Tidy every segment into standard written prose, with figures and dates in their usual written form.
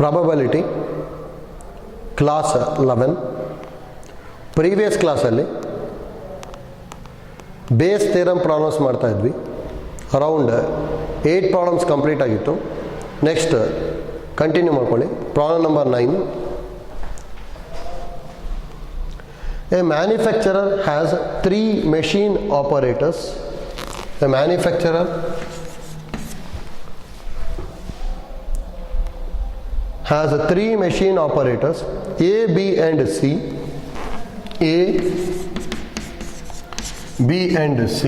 Probability class 11. Previous ಕ್ಲಾಸಲ್ಲಿ base theorem problems ಮಾಡ್ತಾ ಇದ್ವಿ. ಅರೌಂಡ್ 8 ಪ್ರಾಬ್ಲಮ್ಸ್ ಕಂಪ್ಲೀಟ್ ಆಗಿತ್ತು. ನೆಕ್ಸ್ಟ್ ಕಂಟಿನ್ಯೂ ಮಾಡ್ಕೊಳ್ಳಿ. Problem number 9. A manufacturer has 3 machine operators. A manufacturer has 3 machine operators, A, B and C. A, B and C.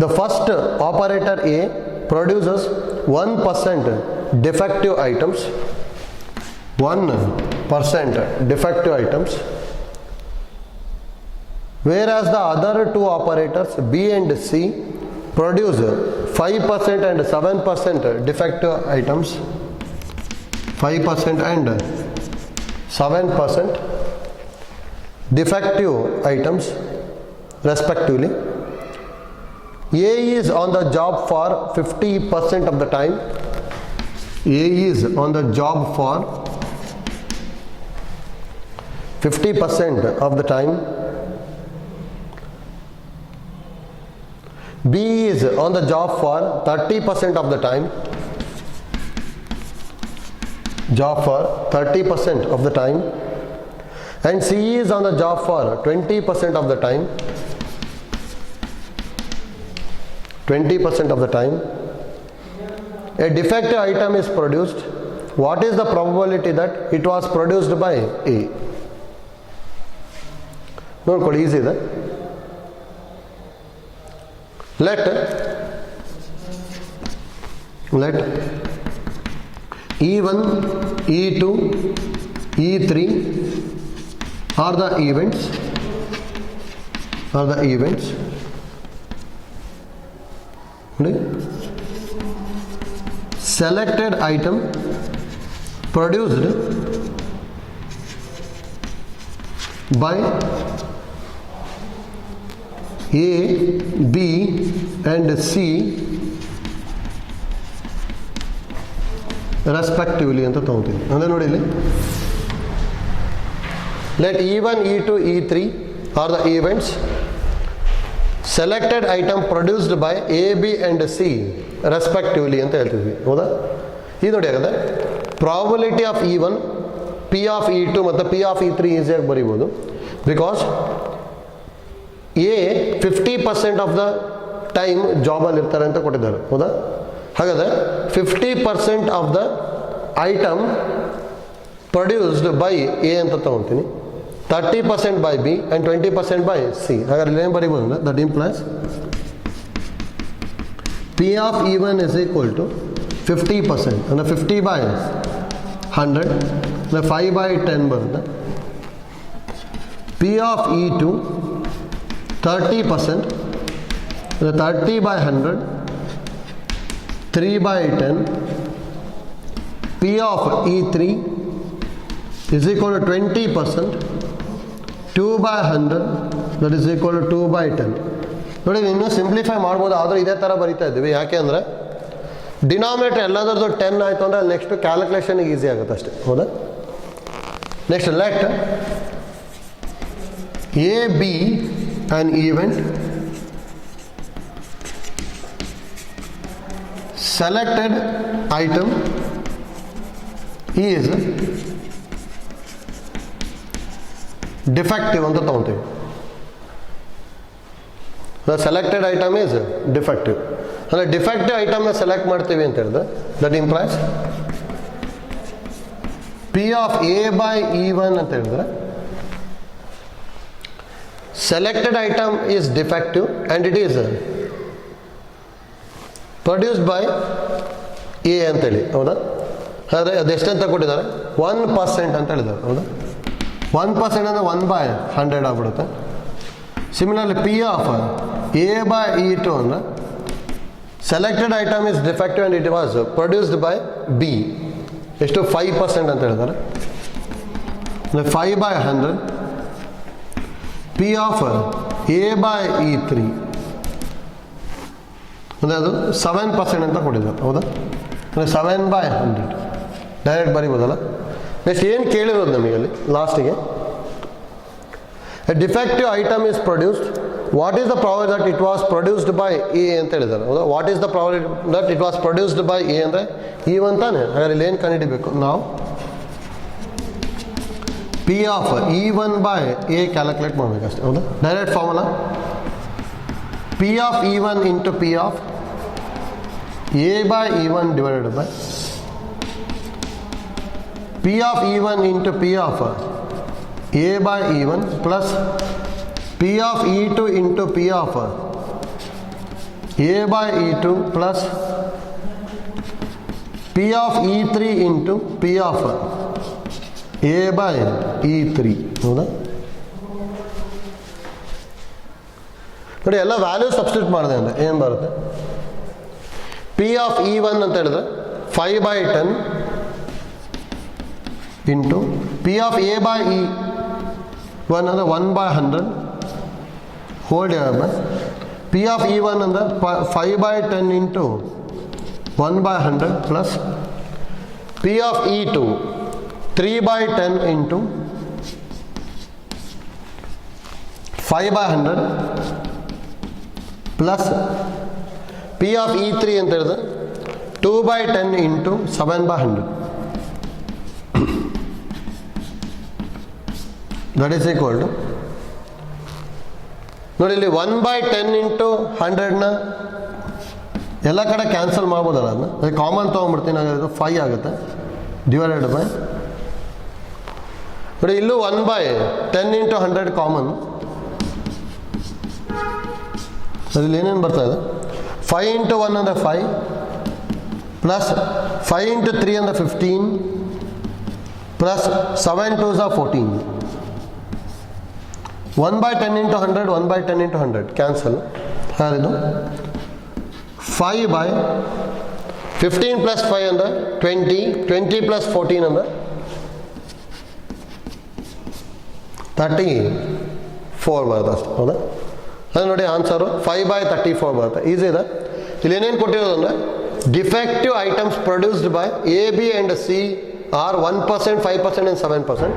The first operator A produces 1% defective items. 1% defective items, whereas the other 2 operators B and C produce 5% and 7% defective items. 5% and 7% defective items respectively. A is on the job for 50% of the time. A is on the job for 50% of the time. B is on the job for 30% of the time. Job for 30% of the time. And C is on the job for 20% of the time. 20% of the time. A defective item is produced. What is the probability that it was produced by A? ನೋಡ್ಕೊಳ್ಳಿ, easy ಇದೆ. Let E1, E2, E3 are the events. Selected item produced by A, B and C respectively ಅಂತ ತಗೋತೀನಿ. ಅಂದರೆ ನೋಡಿ ಇಲ್ಲಿ, let E1, E2, E3 are the events. Selected item produced by A, B and C respectively ಅಂತ ಹೇಳ್ತಿದ್ವಿ, ಹೌದಾ? ಇದು ನೋಡಿ ಆಗಿದೆ. Probability of E1, P of E2 ಮತ್ತು P ಆಫ್ E3 ಈಸಿಯಾಗಿ ಬರೀಬೋದು. Because A 50% of the time ಜಾಬಲ್ಲಿ ಇರ್ತಾರೆ ಅಂತ ಕೊಟ್ಟಿದ್ದಾರೆ, ಹೌದಾ? ಹಾಗಾದರೆ 50% of the item produced by A ಅಂತ ತಗೊತೀನಿ, 30% by B and 20% by C. ಹಾಗಾದ್ರೆ ಏನು ಬರೀಬೋದು ಅಂದರೆ that implies P of E1 is equal to 50%, ಅಂದರೆ 50 ಬೈ 100, ಅಂದರೆ 5 ಬೈ 10 ಬರುತ್ತೆ. P of E2 30%, 30 by 100, 3 by 10. P of E3 is equal to 20%, 2 by 100, that is equal to 2 by 10. ನೋಡಿ, ಇನ್ನೂ simplify ಮಾಡ್ಬೋದು, ಆದರೂ ಇದೇ ಥರ ಬರಿತಾ ಇದ್ದೀವಿ. ಯಾಕೆ ಅಂದರೆ ಡಿನಾಮಿನೇಟರ್ ಎಲ್ಲದರದ್ದು 10 ಆಯಿತು ಅಂದರೆ ನೆಕ್ಸ್ಟ್ ಕ್ಯಾಲ್ಕುಲೇಷನ್ಗೆ ಈಸಿ ಆಗುತ್ತೆ ಅಷ್ಟೇ, ಹೌದಾ? Next let A B an event. Selected item is defective ಅಂತ ತಗೊಳ್ತೀವಿ. The selected item is defective. ಅಂದರೆ ಡಿಫೆಕ್ಟಿವ್ ಐಟಮ್ನ ಸೆಲೆಕ್ಟ್ ಮಾಡ್ತೀವಿ ಅಂತ ಹೇಳಿದ್ರೆ that implies P of A by E1 ಅಂತ ಹೇಳಿದ್ರೆ selected item is defective and it is produced by A ಅಂತೇಳಿ, ಹೌದಾ? ಆದರೆ ಅದೆಷ್ಟಂತ ಕೊಟ್ಟಿದ್ದಾರೆ? 1% ಅಂತ ಹೇಳಿದ್ದಾರೆ, ಹೌದಾ? 1% ಅಂದರೆ 1 by 100 ಆಗ್ಬಿಡುತ್ತೆ. Similarly P of A by E2 ಅಂದರೆ selected item is defective and it was produced by B. ಎಷ್ಟು? 5% ಅಂತ ಹೇಳಿದ್ದಾರೆ. 5 by 100. P of A by E3 ಅಂದರೆ ಅದು 7% ಅಂತ ಕೊಟ್ಟಿದ್ದಾರೆ, ಹೌದಾ? ಅಂದರೆ 7/100 ಡೈರೆಕ್ಟ್ ಬರಿಬೋದಲ್ಲ. ನೆಕ್ಸ್ಟ್ ಏನು ಕೇಳಿರೋದು ನಮಗೆ ಅಲ್ಲಿ ಲಾಸ್ಟಿಗೆ, A defective item is produced, what is the probability that it was produced by A ಅಂತ ಹೇಳಿದ್ದಾರೆ, ಹೌದಾ? What is the probability that it was produced by A ಅಂದರೆ E1 ತಾನೆ. ಹಾಗಾದ್ರೆ ಇಲ್ಲಿ ಏನು ಕಂಡುಹಿಡಿಬೇಕು ನಾವು, P of E1/A ಕ್ಯಾಲ್ಕುಲೇಟ್ ಮಾಡಬೇಕಷ್ಟೇ, ಹೌದಾ? Direct formula P of E1 into P of A/E1 divided by P of E1 into P of A/E1 plus P of E2 into P of A/E2 plus P of E3 into P of A/E3, ಹೌದಾ? ನೋಡಿ ಎಲ್ಲ value substitute ಮಾಡಿದೆ ಅಂದರೆ ಏನು ಬರುತ್ತೆ, P of E1 ಅಂತ ಹೇಳಿದ್ರೆ 5/10 into P of A/E1 ಅಂದರೆ 1/100 whole divide by P of E1 ಅಂದರೆ 5/10 into 1/100 plus P of E2 3/10 into 5/100 plus P of E3 ಅಂತ ಹೇಳಿದ್ರೆ 2/10 into 7/100. That is equal to, ನೋಡಿ ಇಲ್ಲಿ 1/10 ಇಂಟು 100ನ ಎಲ್ಲ ಕಡೆ ಕ್ಯಾನ್ಸಲ್ ಮಾಡ್ಬೋದಲ್ಲ, ಅದನ್ನ ಅದಕ್ಕೆ ಕಾಮನ್ ತೊಗೊಂಡ್ಬಿಡ್ತೀನಿ, ಹಾಗಾದ್ರೆ 5 ಆಗುತ್ತೆ ಡಿವೈಡೆಡ್ ಬೈ, ನೋಡಿ ಇಲ್ಲೂ 1/10 ಇಂಟು 100 ಕಾಮನ್, ಅದ್ರಲ್ಲಿ ಏನೇನು ಬರ್ತಾ ಇದೆ, 5 ಇಂಟು 1 ಅಂದರೆ 5 ಪ್ಲಸ್ 5 ಇಂಟು 3 ಅಂದರೆ 15 plus 7 2s are 14. 1/10 into 100 1/10 into 100 cancel, ಯಾರಿದು 5/15 ಪ್ಲಸ್ 5 ಅಂದರೆ 20 20 ಪ್ಲಸ್ 14 ಅಂದರೆ 34 ಬರುತ್ತೆ ಅಷ್ಟು, ಹೌದಾ? ಅದು ನೋಡಿ ಆನ್ಸರು 5/34 ಬರುತ್ತೆ. ಈಸಿ ಇದೆ. ಇಲ್ಲಿ ಏನೇನು ಕೊಟ್ಟಿರೋದು ಅಂದರೆ defective items produced by A B and C are 1%, 5% and 7%,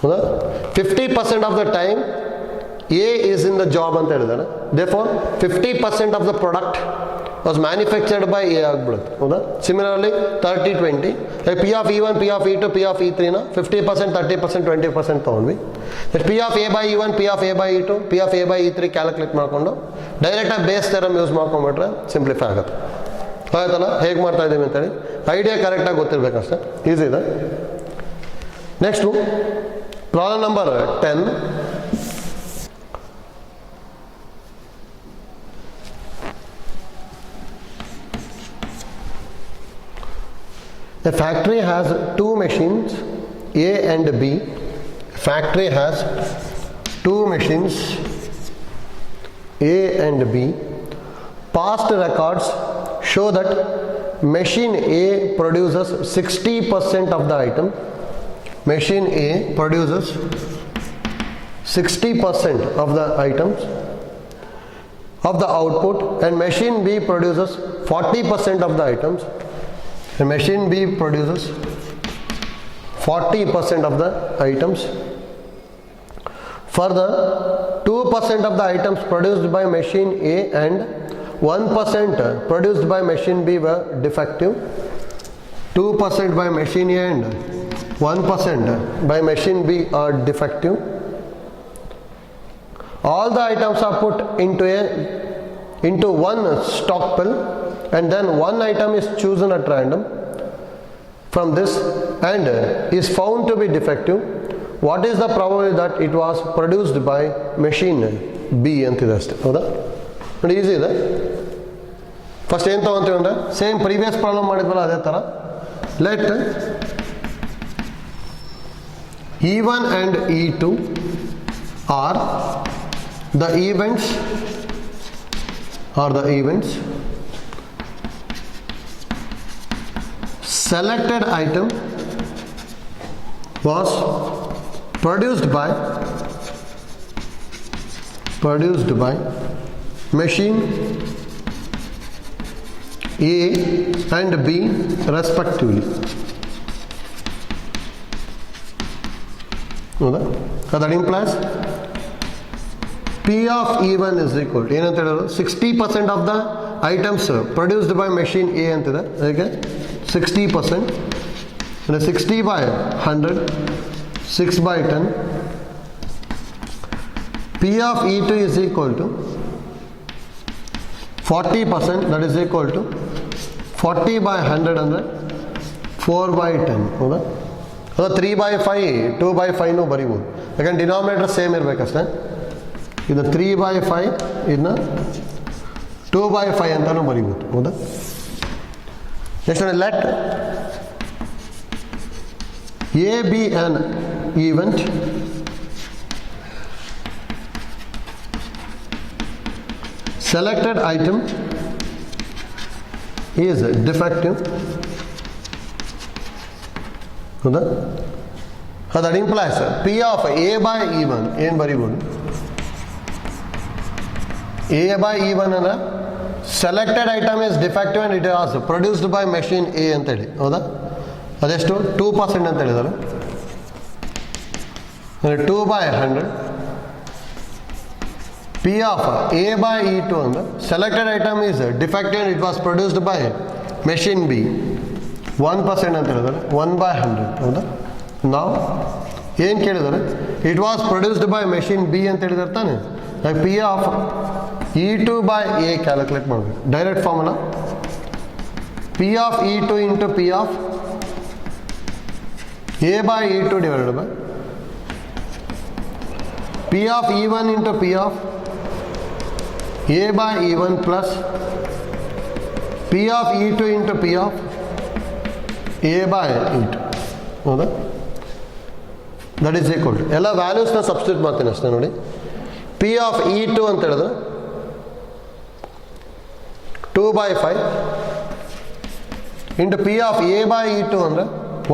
ಹೌದಾ? 50% of the time A is in the job ಅಂತ ಹೇಳಿದ್ದಾರೆ. Therefore 50% of the product was manufactured by A ಆಗಿಬಿಡುತ್ತೆ, ಹೌದಾ? Similarly 30-20 P of E1, P of E2, P of E3ನ 50%, 30%, 20% ತೊಗೊಂಡ್ವಿ. P of A/E1, P of A/E2, P of A/E3 calculate ಮಾಡಿಕೊಂಡು ಡೈರೆಕ್ಟಾಗಿ base ಥರಮ್ use ಮಾಡ್ಕೊಂಡ್ಬಿಟ್ರೆ simplify ಆಗುತ್ತೆ. ಆಯ್ತಲ್ಲ, ಹೇಗೆ ಮಾಡ್ತಾ ಇದ್ದೀವಿ ಅಂತೇಳಿ ಐಡಿಯಾ ಕರೆಕ್ಟಾಗಿ ಗೊತ್ತಿರಬೇಕಷ್ಟೇ. ಈಸಿ ಇದೆ. Next problem number 10. A factory has two machines, A and B. Factory has two machines, A and B. Past records show that machine A produces 60% of the item. Machine A produces 60% of the items of the output, and machine B produces 40% of the items. The machine B produces 40% of the items. Further, 2% of the items produced by machine A and 1% produced by machine B were defective. 2% by machine A and 1% by machine B are defective. All the items are put into one stock pill, and then one item is chosen at random from this and is found to be defective. What is the probability that it was produced by machine B ಅಂತಿದೆ ಅಷ್ಟೇ, ಹೌದಾ? ನೋಡಿ easy ಇದೆ. First ಏನು ತೊಗೊಂತೀವಿ ಅಂದರೆ same previous problem ಮಾಡಿದ್ವಲ್ಲ ಅದೇ ಥರ. Let E1 and E2 are the events selected item was produced by machine A and B respectively. That implies P of E1 is equal to 60% of the items produced by machine A antide, okay? 60%, and 60 by 100, 6 by 10. P of E2 is equal to 40%, that is equal to 40 by 100 and 4 by 10. ಹೌದಾ? 3 by 5, 2 by 5 ಬರಿಬೋದು, ಯಾಕಂದ್ರೆ denominator same ಇರಬೇಕಷ್ಟೇ. ಇದು 3 by 5, ಇದನ್ನ 2 by 5 ಅಂತಾನು ಬರಿಬೋದು. ಹೌದಾ? Next let A B on event selected item is defective. That implies P of A by E1 ಏನು ಬರಿಬೋದು? A by E1 ಅನ್ನ selected item is defective and it was produced by machine A ಅಂತೇಳಿ. ಹೌದಾ? ಅದೆಷ್ಟು? 2% ಅಂತ ಹೇಳಿದ್ದಾರೆ. 2 by 100. P of A by E2 and selected item is defective and it was produced by machine B. 1% ಅಂತ ಹೇಳಿದ್ದಾರೆ. 1 by 100. ಹೌದಾ? ನಾವು ಏನು ಕೇಳಿದ್ದಾರೆ? It was produced by machine B ಅಂತ ಹೇಳಿದಾರೆ ತಾನೆ. P of E2 by A calculate ಮಾಡಬೇಕು. Direct formula P of E2 into P of A by E2 divided by P of E1 into P of A by E1 plus P of E2 into P of A by E2. ಹೌದಾ? That is equal to ಎಲ್ಲ ವ್ಯಾಲ್ಯೂಸ್ನ substitute ಮಾಡ್ತೀನಿ ಅಷ್ಟೇ ನೋಡಿ. P of E2 ಅಂತ ಹೇಳಿದ್ರೆ 2 by 5 into P of A by E2 ಅಂದರೆ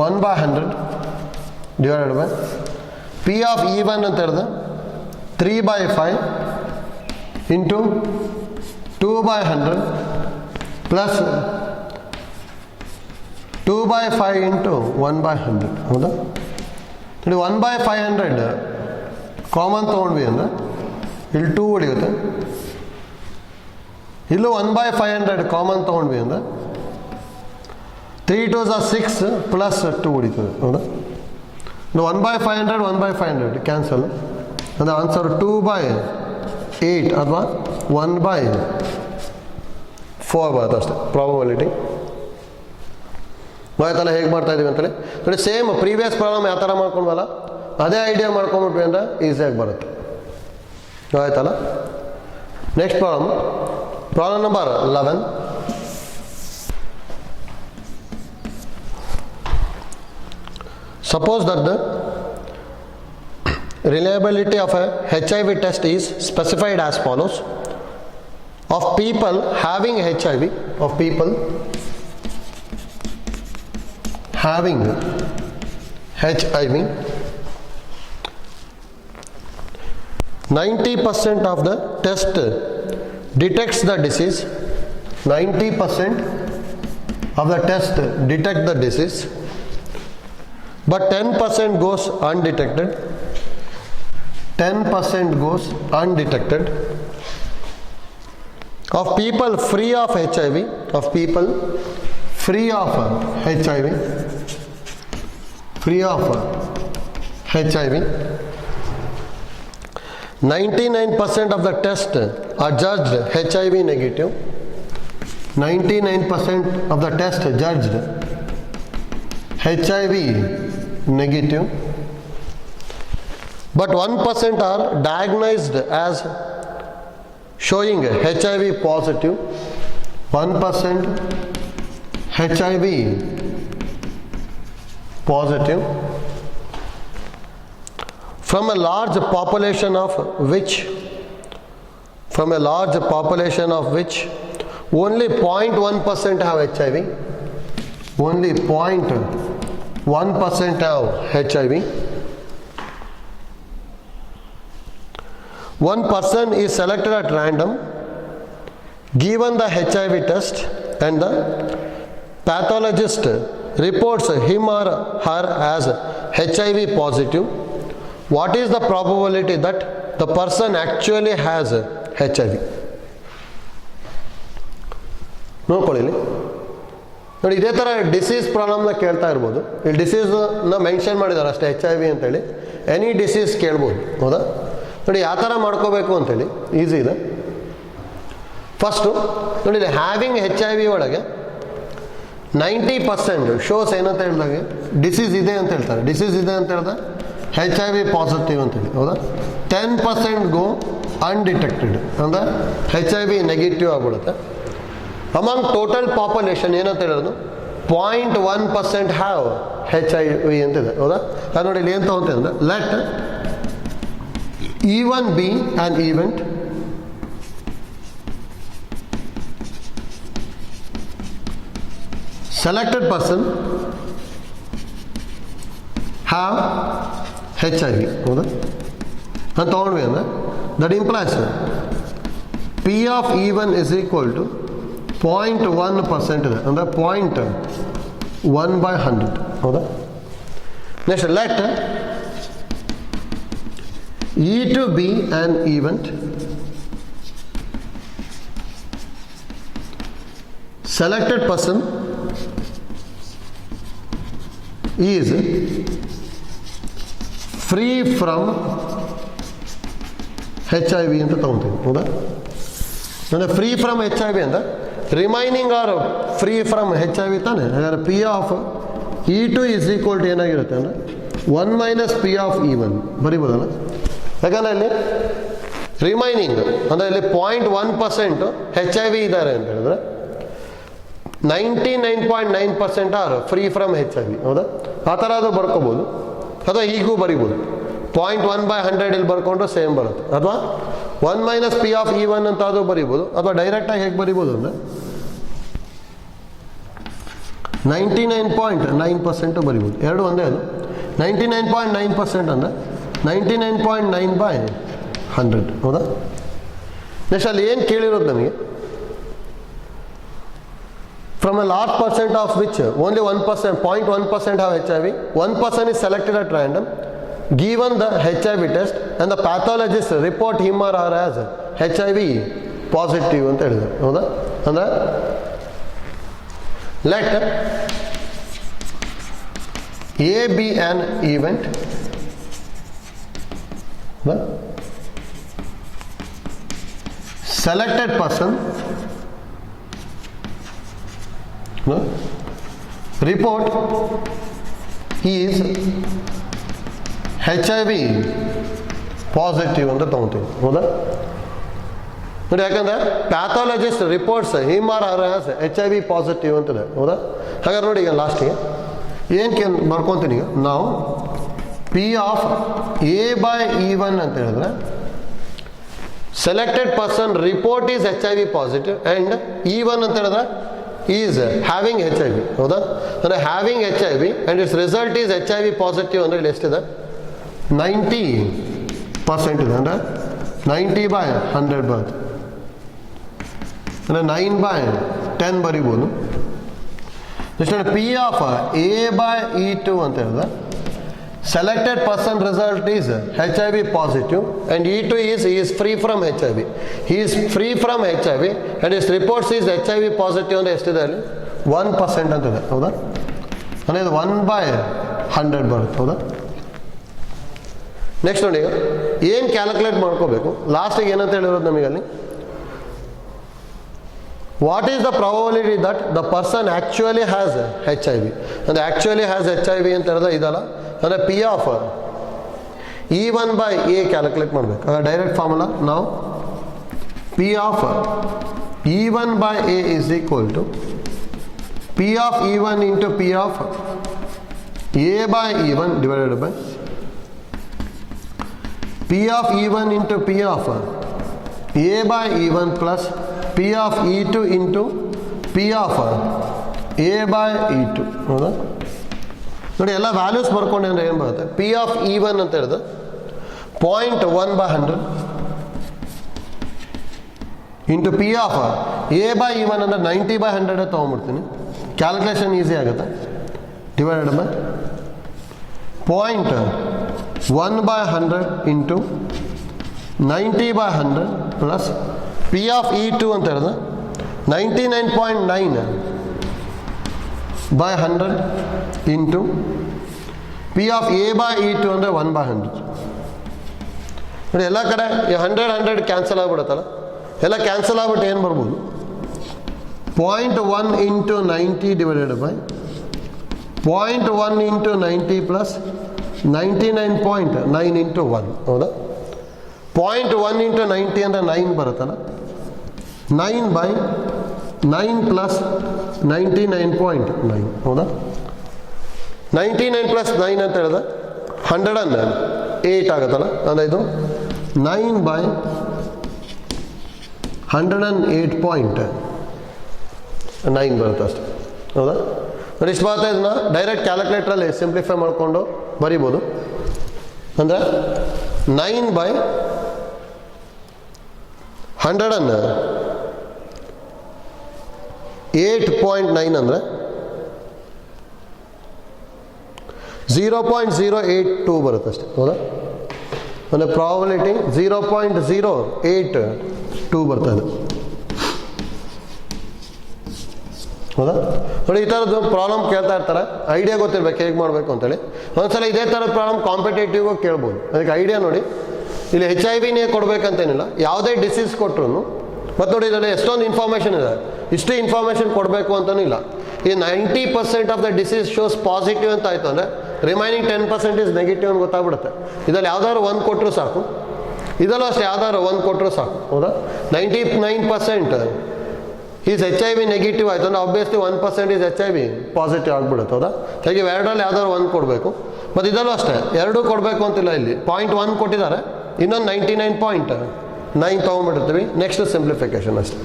1 by 100 divided by P of E1 ಅಂತ ಹೇಳಿದ್ರೆ 3 by 5 into 2 by 100 plus 2 by 5 into 1 by 100. ಹೌದಾ? ನೋಡಿ 1 by 500 ಕಾಮನ್ ತೊಗೊಂಡ್ವಿ ಅಂದರೆ ಇಲ್ಲಿ 2 ಉಳಿಯುತ್ತೆ. ಇಲ್ಲೂ 1 by 500 ಕಾಮನ್ ತೊಗೊಂಡ್ವಿ ಅಂದರೆ 3 2s are 6 ಪ್ಲಸ್ 2 ಉಳಿತದೆ. ಹೌದಾ? 1 by 500 1 by 500 ಕ್ಯಾನ್ಸಲ್ ಅಂದರೆ ಆನ್ಸರ್ 2 by 8 ಅಥವಾ 1 by 4 ಬರುತ್ತೆ ಅಷ್ಟೇ ಪ್ರಾಬಬಿಲಿಟಿ. ಆಯ್ತಲ್ಲ ಹೇಗೆ ಮಾಡ್ತಾ ಇದೀವಿ ಅಂತೇಳಿ ನೋಡಿ. ಸೇಮ್ ಪ್ರೀವಿಯಸ್ ಪ್ರಾಬ್ಲಮ್ ಯಾವ ಥರ ಮಾಡ್ಕೊಂಡ್ವಲ್ಲ ಅದೇ ಐಡಿಯಾ ಮಾಡ್ಕೊಂಡ್ಬಿಟ್ವಿ ಅಂದರೆ ಈಸಿಯಾಗಿ ಬರುತ್ತೆ. ಆಯ್ತಲ್ಲ. Next problem number 11. Suppose that the reliability of a HIV test is specified as follows. Of people having HIV, 90% of the test detects the disease. 90% of the test detect the disease, but 10% goes undetected. 10% goes undetected. Of people free of HIV, 99% of the tests are judged HIV negative. 99% of the tests judged HIV negative, but 1% are diagnosed as showing HIV positive. 1% HIV positive from a large population of which only 0.1% have HIV. Only 0.1% have HIV. One person is selected at random, given the HIV test and the pathologist reports him or her as HIV positive, what is the probability that the person actually has HIV? ನೋಡ್ಕೊಳ್ಳಿ ನೋಡಿ, ಇದೇ ಥರ disease ಪ್ರಾಬ್ಲಮ್ನ ಕೇಳ್ತಾ ಇರ್ಬೋದು. ಇಲ್ಲಿ ಡಿಸೀಸ್ನ mention ಮಾಡಿದ್ದಾರೆ ಅಷ್ಟೇ, HIV ಅಂತೇಳಿ. ಎನಿ ಡಿಸೀಸ್ ಕೇಳ್ಬೋದು, ಹೌದಾ? ನೋಡಿ ಯಾವ ಥರ ಮಾಡ್ಕೋಬೇಕು ಅಂತೇಳಿ ಈಸಿ ಇದೆ. ಫಸ್ಟು ನೋಡಿ, ಇಲ್ಲಿ ಹ್ಯಾವಿಂಗ್ HIV ಒಳಗೆ 90% ಶೋಸ್ ಏನಂತ ಹೇಳಿದಾಗ ಡಿಸೀಸ್ ಇದೆ ಅಂತ ಹೇಳ್ತಾರೆ. ಡಿಸೀಸ್ ಇದೆ ಅಂತ ಹೇಳಿದ್ರೆ HIV ಪಾಸಿಟಿವ್ ಅಂತೇಳಿ, ಹೌದಾ? 10% ಗೋ ಅನ್ಡಿಟೆಕ್ಟೆಡ್ ಅಂದರೆ HIV ನೆಗೆಟಿವ್ ಆಗ್ಬಿಡುತ್ತೆ. ಅಮಾಂಗ್ ಟೋಟಲ್ ಪಾಪ್ಯುಲೇಷನ್ ಏನಂತ ಹೇಳೋದು 0.1% ಹ್ಯಾವ್ HIV ಅಂತಿದೆ, ಹೌದಾ? ಅದು ನೋಡಿ ಇಲ್ಲಿ ಏನು ತಗೊಂತೀವಿ ಅಂದರೆ, let E1 be an event selected person have HIV, ಹೌದಾ? ನಾನು ತೊಗೊಂಡ್ವಿ ಅಂದರೆ that implies P of E1 is equal to 0.1% ಇದೆ ಅಂದರೆ 0.1/100, ಹೌದಾ? Next let E2 be an event selected person is free from HIV ಅಂತ ತಗೊಂತೀವಿ, ಹೌದಾ? ಅಂದರೆ ಫ್ರೀ ಫ್ರಮ್ HIV ಅಂತ remaining R free from HIV ತಾನೆ. ಹಾಗಾದ್ರೆ P of E2 is equal to ಏನಾಗಿರುತ್ತೆ ಅಂದರೆ 1 - P of E1 ಬರಿಬೋದಲ್ಲ. ಯಾಕಂದರೆ ಇಲ್ಲಿ ರಿಮೈನಿಂಗ್ ಅಂದರೆ ಇಲ್ಲಿ 0.1% HIV ಇದ್ದಾರೆ ಅಂತ ಹೇಳಿದ್ರೆ 99.9% ಆರ್ ಫ್ರೀ ಫ್ರಮ್ HIV, ಹೌದಾ? ಆ ಥರ ಅದು ಬರ್ಕೋಬೋದು, ಅಥವಾ ಹೀಗೂ ಬರಿಬೋದು. 0.1/100 ಇಲ್ಲಿ ಬರ್ಕೊಂಡ್ರೆ ಸೇಮ್ ಬರುತ್ತೆ. ಅಥವಾ 1 - P of E1 ಅಂತ ಅದು ಬರಿಬೋದು, ಅಥವಾ ಡೈರೆಕ್ಟಾಗಿ ಹೇಗೆ ಬರಿಬೋದು ಅಂದರೆ 99.9% ಬರಿಬೋದು. ಎರಡು ಒಂದೇ ಅದು. 99.9% ಅಂದರೆ 99.9/100, ಹೌದಾ? ನೆಕ್ಸ್ಟ್ ಅಲ್ಲಿ ಏನು ಕೇಳಿರೋದು ನಮಗೆ, from a large percent of which only 1%, 0.1% have HIV, 1% is selected at random, given the HIV test and the pathologist report him or her as HIV positive ಅಂತ ಹೇಳಿದ್ದಾರೆ, ಹೌದಾ? ಅಂದರೆ let A be an event selected person report he is HIV positive ಅಂತ ತಗೋತೀವಿ, ಹೌದಾ? ನೋಡಿ, ಯಾಕಂದ್ರೆ pathologist reports him or her has HIV positive ಅಂತಿದೆ, ಹೌದಾ? ಹಾಗಾದ್ರೆ ನೋಡಿ, ಈಗ ಲಾಸ್ಟಿಗೆ ಏನು ಬರ್ಕೊತೀನಿ ಈಗ ನಾವು P of A/E1 ಅಂತ ಹೇಳಿದ್ರೆ selected person report is HIV positive and E1 ಅಂತ ಹೇಳಿದ್ರೆ ಈಸ್ ಹ್ಯಾವಿಂಗ್ HIV, ಹೌದಾ? ಅಂದರೆ having HIV and it's result is HIV positive ಅಂದರೆ ಇಲ್ಲಿ ಎಷ್ಟಿದೆ 90% ಇದೆ. ಅಂದರೆ 90/100 ಬರುತ್ತೆ, ಅಂದರೆ 9/10 ಬರಿಬೋದು. ನೆಕ್ಸ್ಟ್ P of A/E2 ಅಂತ ಹೇಳಿದ್ರೆ selected person result is HIV positive and E2 is free from HIV. He is free from HIV and his reports is HIV positive ಅಂದರೆ ಎಷ್ಟಿದೆ ಅಲ್ಲಿ 1% ಅಂತಿದೆ, ಹೌದಾ? ಅಂದರೆ ಇದು 1/100 ಬರುತ್ತೆ, ಹೌದಾ? ನೆಕ್ಸ್ಟ್ ನೋಡಿ, ಏನು ಕ್ಯಾಲ್ಕುಲೇಟ್ ಮಾಡ್ಕೋಬೇಕು ಲಾಸ್ಟಿಗೆ ಏನಂತ ಹೇಳಿರೋದು ನಮಗೆ ಅಲ್ಲಿ, what is the probability that the person actually has HIV ಅಂದರೆ ಆ್ಯಕ್ಚುಲಿ ಹ್ಯಾಸ್ HIV ಅಂತ ಹೇಳಿದ್ರೆ ಇದಲ್ಲ, ಅಂದರೆ P of E1/A ಕ್ಯಾಲ್ಕುಲೇಟ್ ಮಾಡಬೇಕು. ಡೈರೆಕ್ಟ್ ಫಾರ್ಮುಲಾ ನಾವು P of E1/A is equal to P of E1 into P of A/E1 divided by P of E1 into P of A/E1 plus P of E2 into P of A/E2, ಹೌದಾ? ನೋಡಿ, ಎಲ್ಲ values ಬರ್ಕೊಂಡೆ ಅಂದರೆ ಏನು ಬರುತ್ತೆ, P of E1 ಅಂತ ಹೇಳಿದ್ರೆ 0.1/100 into P of A by E1 ಅಂದರೆ 90/100 ತೊಗೊಂಡ್ಬಿಡ್ತೀನಿ, calculation easy ಆಗುತ್ತೆ. Divided by 0.1/100 into 90/100 plus P of E2 ಅಂತ ಹೇಳಿದ್ರೆ 99.9/100 ಇಂಟು ಪಿ ಆಫ್ A/E2 ಅಂದರೆ 1/100. ನೋಡಿ ಎಲ್ಲ ಕಡೆ 100 ಕ್ಯಾನ್ಸಲ್ ಆಗಿಬಿಡುತ್ತಲ್ಲ, ಎಲ್ಲ ಕ್ಯಾನ್ಸಲ್ ಆಗ್ಬಿಟ್ಟು ಏನು ಬರ್ಬೋದು, 0.1 into 90 divided by 0.1 into 90 plus 99.9 into 1. ಹೌದಾ? 0.1 ಇಂಟು 90 ಅಂದರೆ 9 ಬರುತ್ತಲ್ಲ, 9/9 ಪ್ಲಸ್ 99.9. ಹೌದಾ? 99 ಪ್ಲಸ್ 9 ಅಂತ ಹೇಳಿದ್ರೆ 108 ಆಗುತ್ತಲ್ಲ, ಅಂದರೆ ಇದು 9/108.9 ಬರುತ್ತೆ ಅಷ್ಟೆ. ಹೌದಾ? ನೋಡಿ ಇಷ್ಟು ಬರುತ್ತೆ. ಇದನ್ನ ಡೈರೆಕ್ಟ್ ಕ್ಯಾಲ್ಕುಲೇಟ್ರಲ್ಲಿ ಸಿಂಪ್ಲಿಫೈ ಮಾಡಿಕೊಂಡು ಬರಿಬೋದು. ಅಂದರೆ 9/108.9 ಅಂದರೆ 0.082 ಬರುತ್ತೆ ಅಷ್ಟೆ. ಹೌದಾ? ಅಂದರೆ ಪ್ರಾಬಬಿಲಿಟಿ 0.082 ಬರ್ತಾ ಇದೆ. ಹೌದಾ? ನೋಡಿ ಈ ಥರದ್ದು ಪ್ರಾಬ್ಲಮ್ ಕೇಳ್ತಾ ಇರ್ತಾರೆ, ಐಡಿಯಾ ಗೊತ್ತಿರ್ಬೇಕು ಹೇಗೆ ಮಾಡಬೇಕು ಅಂತೇಳಿ. ಒಂದ್ಸಲ ಇದೇ ಥರದ ಪ್ರಾಬ್ಲಮ್ ಕಾಂಪಿಟೇಟಿವ್ ಕೇಳ್ಬೋದು. ಅದಕ್ಕೆ ಐಡಿಯಾ ನೋಡಿ, ಇಲ್ಲಿ HIV-ನೇ ಕೊಡಬೇಕಂತೇನಿಲ್ಲ, ಯಾವುದೇ ಡಿಸೀಸ್ ಕೊಟ್ಟರು. ಮತ್ತು ನೋಡಿ ಇದರಲ್ಲಿ ಎಷ್ಟೊಂದು ಇನ್ಫಾರ್ಮೇಷನ್ ಇದೆ, ಇಷ್ಟು ಇನ್ಫಾರ್ಮೇಷನ್ ಕೊಡಬೇಕು ಅಂತಲೂ ಇಲ್ಲ. ಈ 90% of the disease shows positive ಅಂತ ಆಯಿತು ಅಂದರೆ ರಿಮೈನಿಂಗ್ 10% ಇಸ್ ನೆಗೆಟಿವ್ ಅಂತ ಗೊತ್ತಾಗ್ಬಿಡುತ್ತೆ. ಇದರಲ್ಲಿ ಯಾವ್ದಾದ್ರು ಒಂದು ಕೊಟ್ಟರು ಸಾಕು, ಇದರಲ್ಲೂ ಅಷ್ಟೇ ಯಾವ್ದಾದ್ರು ಒಂದು ಕೊಟ್ಟರು ಸಾಕು. ಹೌದಾ? 99% ಈಸ್ HIV ನೆಗೆಟಿವ್ ಆಯಿತು ಅಂದರೆ ಆಬ್ವಿಯಸ್ಲಿ 1% ಈಸ್ HIV ಪಾಸಿಟಿವ್ ಆಗಿಬಿಡುತ್ತೆ. ಹೌದಾ? ಹೇಗೆ ಎರಡರಲ್ಲಿ ಯಾವ್ದಾದ್ರು ಒಂದು ಕೊಡಬೇಕು. ಮತ್ತು ಇದರಲ್ಲೂ ಅಷ್ಟೇ ಎರಡೂ ಕೊಡಬೇಕು ಅಂತಿಲ್ಲ. ಇಲ್ಲಿ 0.1 ಕೊಟ್ಟಿದ್ದಾರೆ, ಇನ್ನೊಂದು 99.9 ತೊಗೊಂಡ್ಬಿಡ್ತೀವಿ. ನೆಕ್ಸ್ಟ್ ಸಿಂಪ್ಲಿಫಿಕೇಶನ್ ಅಷ್ಟೇ.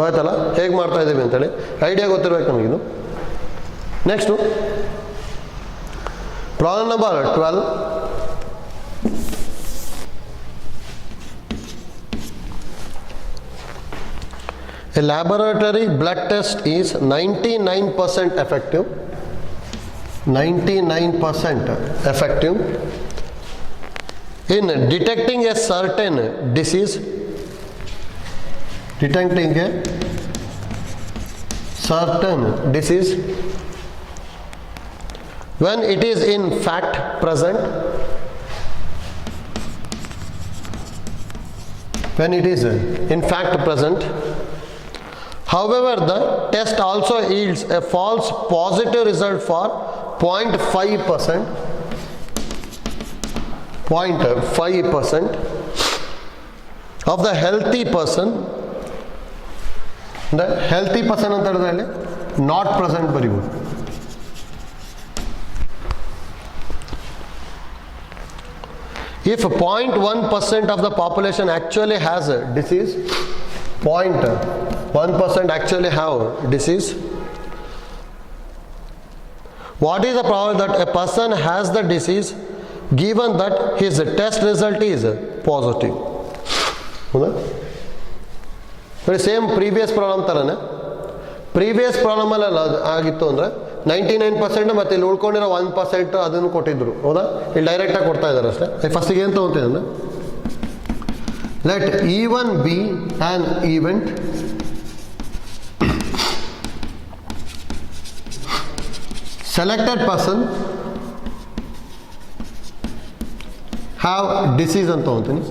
ಆಯ್ತಲ್ಲ ಹೇಗೆ ಮಾಡ್ತಾ ಇದ್ದೀವಿ ಅಂತೇಳಿ ಐಡಿಯಾ ಗೊತ್ತಿರಬೇಕು ನಮಗಿದು. Next problem number 12. A laboratory blood test is 99% effective. 99% effective in detecting a certain disease. Detecting a certain disease when it is in fact present. When it is in fact present. However, the test also yields a false positive result for 0.5%. 0.5% of the healthy person. The healthy person ಅಂತ ಹೇಳಿದ್ರೆ not present ಬರೀಬೋದು. If 0.1% of the population actually has a disease, 0.1% actually have disease, what is the probability that a person has the disease given that his test result is positive? ನೋಡಿ same previous problem ಥರನೇ. Previous ಪ್ರಾಬ್ಲಮಲ್ಲೆಲ್ಲ ಆಗಿತ್ತು ಅಂದರೆ 99% ಮತ್ತು ಇಲ್ಲಿ ಉಳ್ಕೊಂಡಿರೋ 1% ಅದನ್ನು ಕೊಟ್ಟಿದ್ರು. ಹೌದಾ? ಇಲ್ಲಿ ಡೈರೆಕ್ಟಾಗಿ ಕೊಡ್ತಾ ಇದ್ದಾರೆ ಅಷ್ಟೇ. ಫಸ್ಟಿಗೆ ಏನು ತೊಗೊತೀನಿ ಅಂದರೆ let E1 B an event selected person have disease ಅಂತ ಅಂತೀನಿ.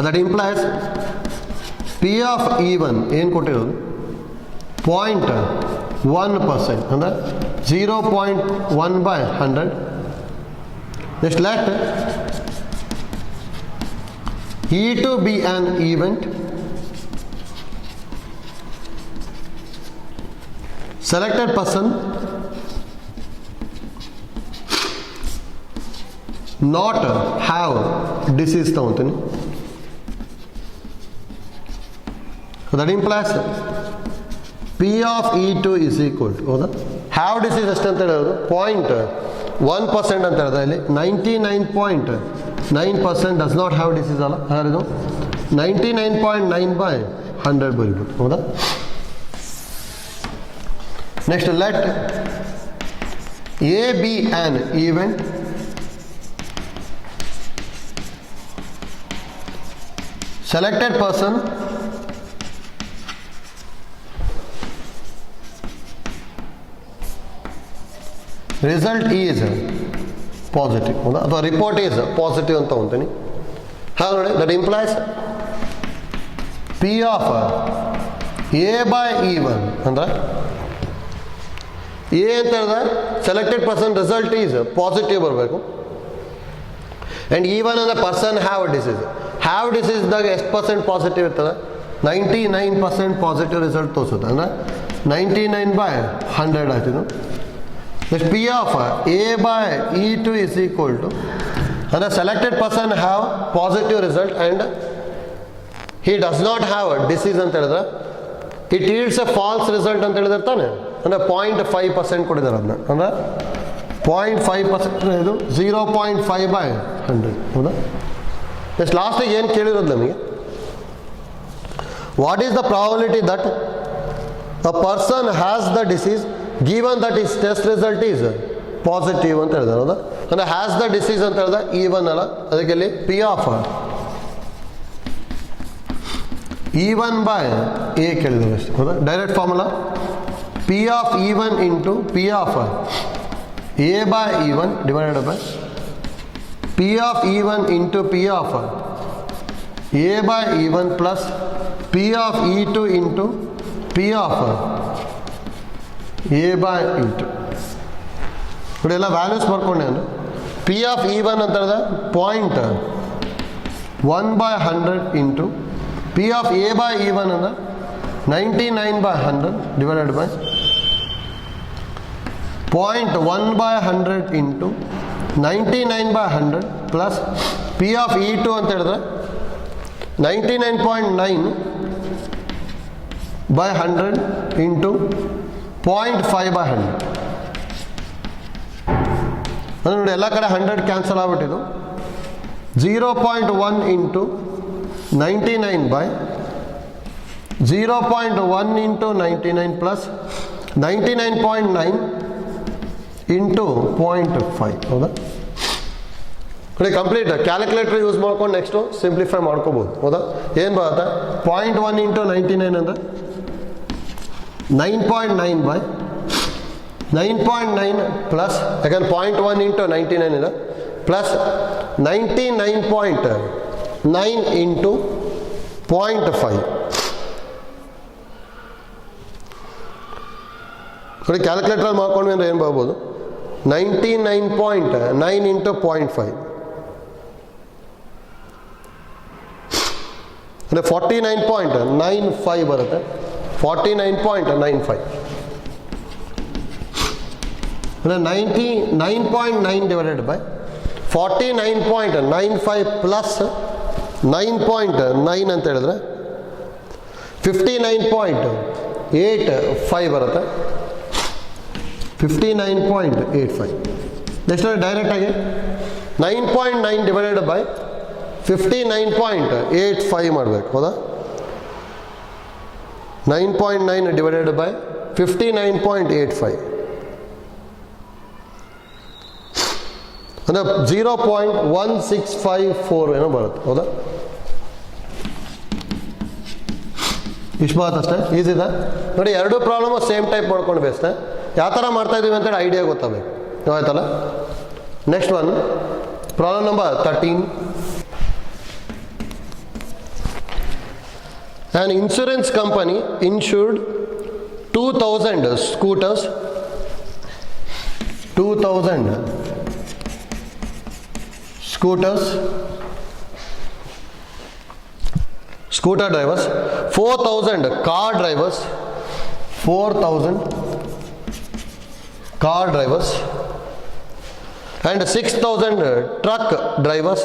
that implies P of E1 ಏನು ಕೊಟ್ಟಿರೋದು 0.1% ಅಂದರೆ 0.1/100. Next let E2 be an event. Selected person not have disease ತಗೊಂತೀನಿ. that implies P of E2 is equal to ಹೌದಾ have disease ಎಷ್ಟು ಅಂತ ಹೇಳೋದು 0.1% ಅಂತ ಹೇಳಿದ್ರೆ ಇಲ್ಲಿ 99.9 9% ಡಸ್ ನಾಟ್ ಹ್ಯಾವ್ ಡಿಸೀಸ್ ಅಲ್ಲ, ಯಾರಿದು 99.9/100 ಬರೀಬೋದು. ಹೌದಾ? Next, let A B on event selected person result is positive, ಹೌದಾ? ಅಥವಾ ರಿಪೋರ್ಟ್ ಈಸ್ ಪಾಸಿಟಿವ್ ಅಂತ ತಗೊಂತೀನಿ. ಹಾಗೆ ನೋಡಿ, that implies P of A by E1 ಅಂದ್ರೆ ಎ ಅಂತ ಹೇಳಿದ್ರೆ selected person result is positive ಬರಬೇಕು. ಆ್ಯಂಡ್ E1 ಅಂದ್ರೆ ಪರ್ಸನ್ ಹ್ಯಾವ್ ಡಿಸೀಸ್. ಹ್ಯಾವ್ ಡಿಸೀಸ್ದಾಗ ಎಷ್ಟು ಪರ್ಸೆಂಟ್ ಪಾಸಿಟಿವ್ ಇರ್ತದೆ? 99% ಪಾಸಿಟಿವ್ ರಿಸಲ್ಟ್ ತೋರಿಸುತ್ತೆ. ಅಂದರೆ 99/100 ಆಯ್ತು. Next P of A by E2 is equal to, ಅಂದರೆ selected person have positive result and he does not have disease ಅಂತ ಹೇಳಿದ್ರೆ ಇಟ್ ಈಡ್ಸ್ ಎ ಫಾಲ್ಸ್ ರಿಸಲ್ಟ್ ಅಂತ ಹೇಳಿದ್ರೆ ತಾನೆ. ಅಂದರೆ 0.5% ಕೊಟ್ಟಿದ್ದಾರೆ ಅದನ್ನ. ಅಂದರೆ 0.5% ಇದು 0.5/100. ಹೌದಾ? ನೆಕ್ಸ್ಟ್ ಲಾಸ್ಟಿಗೆ ಏನು ಕೇಳಿರೋದು ನಮಗೆ, what is the probability that a person has the disease given that is test result is positive ಅಂತ ಹೇಳಿದಾರೆ. ಹೌದಾ? ಅಂದರೆ ಹ್ಯಾಸ್ ದ ಡಿಸೀಸ್ ಅಂತ ಹೇಳಿದ್ರೆ E1 ಅಲ್ಲ, ಅದಕ್ಕೆ ಇಲ್ಲಿ ಪಿ ಆಫ್ E1/A ಕೇಳಿದ್ದಾರೆ ಅಷ್ಟೇ. ಹೌದಾ? Direct formula P of E1 into P of A/E1 divided by P of E1 into P of A/E1 plus P of E2 into P of A/E2. ನೋಡಿ, ಎಲ್ಲ ವ್ಯಾಲ್ಯೂಸ್ ಬರ್ಕೊಂಡೆ ನಾನು. P of E1 ಅಂತ ಹೇಳಿದ್ರೆ 0.1/100 into P of A/E1 ಅಂದ್ರೆ 99/100 divided by 0.1/100 into 99/100 plus P of E2 ಅಂತ ಹೇಳಿದ್ರೆ 99.9/100 into 0.5/100. ಅಂದರೆ ನೋಡಿ, ಎಲ್ಲ ಕಡೆ 100 ಕ್ಯಾನ್ಸಲ್ ಆಗ್ಬಿಟ್ಟಿದ್ದು. 0.1 ಇಂಟು 99/0.1 ಇಂಟು 99 ಪ್ಲಸ್ 99.9 ಇಂಟು 0.5. ಹೌದಾ? ನೋಡಿ, ಕಂಪ್ಲೀಟ್ ಕ್ಯಾಲ್ಕುಲೇಟರ್ ಯೂಸ್ ಮಾಡ್ಕೊಂಡು ನೆಕ್ಸ್ಟು ಸಿಂಪ್ಲಿಫೈ ಮಾಡ್ಕೋಬೋದು. ಹೌದಾ? ಏನು ಬರುತ್ತೆ? 0.1 ಇಂಟು 99 ಅಂದರೆ 9.9/9.9 ಪ್ಲಸ್, ಯಾಕಂದ್ರೆ 0.1 ಇಂಟು 99 ಇದೆ, ಪ್ಲಸ್ 99.9 ಇಂಟು 0.5. ನೋಡಿ, ಕ್ಯಾಲ್ಕುಲೇಟರ್ ಮಾಡ್ಕೊಂಡ್ವಿ ಅಂದರೆ ಏನು ಬರ್ಬೋದು? 99.9 ಇಂಟು 0.5 ಅಂದರೆ 49.95 ಬರುತ್ತೆ. 49.95 ಅಂದರೆ 99.9 ಡಿವೈಡೆಡ್ ಬೈ 49.95 ಪ್ಲಸ್ 9.9 ಅಂತ ಹೇಳಿದ್ರೆ 59.85 ಬರುತ್ತೆ. 59.85. ನೆಕ್ಸ್ಟ್ ಡೈರೆಕ್ಟಾಗಿ 9.9 ಡಿವೈಡೆಡ್ ಬೈ 59.85 ಮಾಡಬೇಕು. ಹೌದಾ? 9.9 ಡಿವೈಡೆಡ್ ಬೈ 59.85 ಅಂದರೆ 0.1654 ಏನೋ ಬರುತ್ತೆ. ಹೌದಾ? ಇಷ್ಟು ಬರುತ್ತೆ ಅಷ್ಟೇ. ಈಸಿ ಇದೆ ನೋಡಿ. ಎರಡು ಪ್ರಾಬ್ಲಮ್ ಸೇಮ್ ಟೈಪ್ ಮಾಡ್ಕೊಂಡು ಬೇಸ್ತೆ ಯಾವ ಥರ ಮಾಡ್ತಾ ಇದೀವಿ ಅಂತೇಳಿ ಐಡಿಯಾ ಗೊತ್ತಾಗಬೇಕು. ಆಯ್ತಲ್ಲ? Next one, problem number 13. An insurance company insured 2,000 scooters, 2,000 scooters, scooter drivers, 4,000 car drivers, 4,000 car drivers, and 6,000 truck drivers,